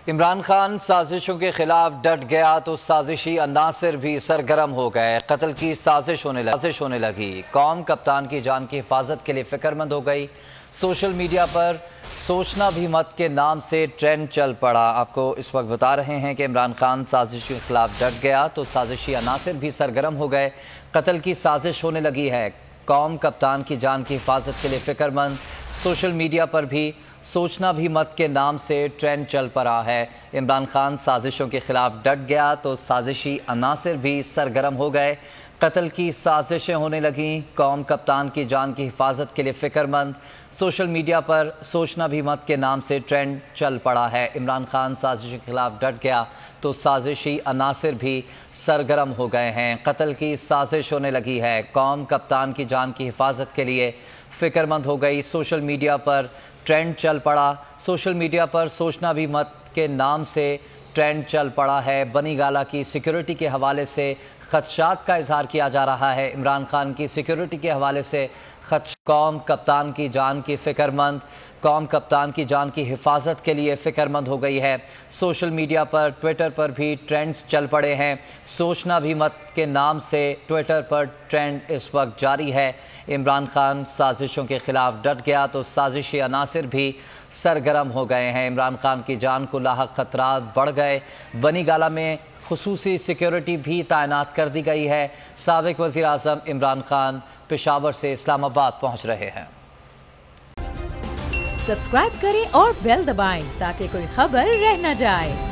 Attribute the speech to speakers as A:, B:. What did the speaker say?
A: عمران خان سازشوں کے خلاف ڈٹ گیا تو سازشی عناصر بھی سرگرم ہو گئے۔ قتل کی سازش ہونے لگی۔ قوم کپتان کی جان کی حفاظت کے لیے فکر مند ہو گئی۔ سوشل میڈیا پر سوچنا بھی مت کے نام سے ٹرینڈ چل پڑا۔ آپ کو اس وقت بتا رہے ہیں کہ عمران خان سازشوں کے خلاف ڈٹ گیا تو سازشی عناصر بھی سرگرم ہو گئے۔ قتل کی سازش ہونے لگی ہے۔ قوم کپتان کی جان کی حفاظت کے لیے فکر مند۔ سوشل میڈیا پر بھی سوچنا بھی مت کے نام سے ٹرینڈ چل پڑا ہے۔ عمران خان سازشوں کے خلاف ڈٹ گیا تو سازشی عناصر بھی سرگرم ہو گئے۔ قتل کی سازشیں ہونے لگیں۔ قوم کپتان کی جان کی حفاظت کے لیے فکر مند۔ سوشل میڈیا پر سوچنا بھی مت کے نام سے ٹرینڈ چل پڑا ہے۔ عمران خان سازشوں کے خلاف ڈٹ گیا تو سازشی عناصر بھی سرگرم ہو گئے ہیں۔ قتل کی سازش ہونے لگی ہے۔ قوم کپتان کی جان کی حفاظت کے لیے فکر مند ہو گئی۔ سوشل میڈیا پر ٹرینڈ چل پڑا۔ سوشل میڈیا پر سوچنا بھی مت کے نام سے ٹرینڈ چل پڑا ہے۔ بنی گالہ کی سیکیورٹی کے حوالے سے خدشات کا اظہار کیا جا رہا ہے۔ عمران خان کی سیکیورٹی کے حوالے سے قوم کپتان کی جان کی فکر مند، قوم کپتان کی جان کی حفاظت کے لیے فکر مند ہو گئی ہے۔ سوشل میڈیا پر ٹویٹر پر بھی ٹرینڈز چل پڑے ہیں۔ سوچنا بھی مت کے نام سے ٹویٹر پر ٹرینڈ اس وقت جاری ہے۔ عمران خان سازشوں کے خلاف ڈٹ گیا تو سازشی عناصر بھی سرگرم ہو گئے ہیں۔ عمران خان کی جان کو لاحق خطرات بڑھ گئے۔ بنی گالہ میں خصوصی سیکیورٹی بھی تعینات کر دی گئی ہے۔ سابق وزیر اعظم عمران خان پشاور سے اسلام آباد پہنچ رہے ہیں۔
B: سبسکرائب کریں اور بیل دبائیں تاکہ کوئی خبر رہ نہ جائے۔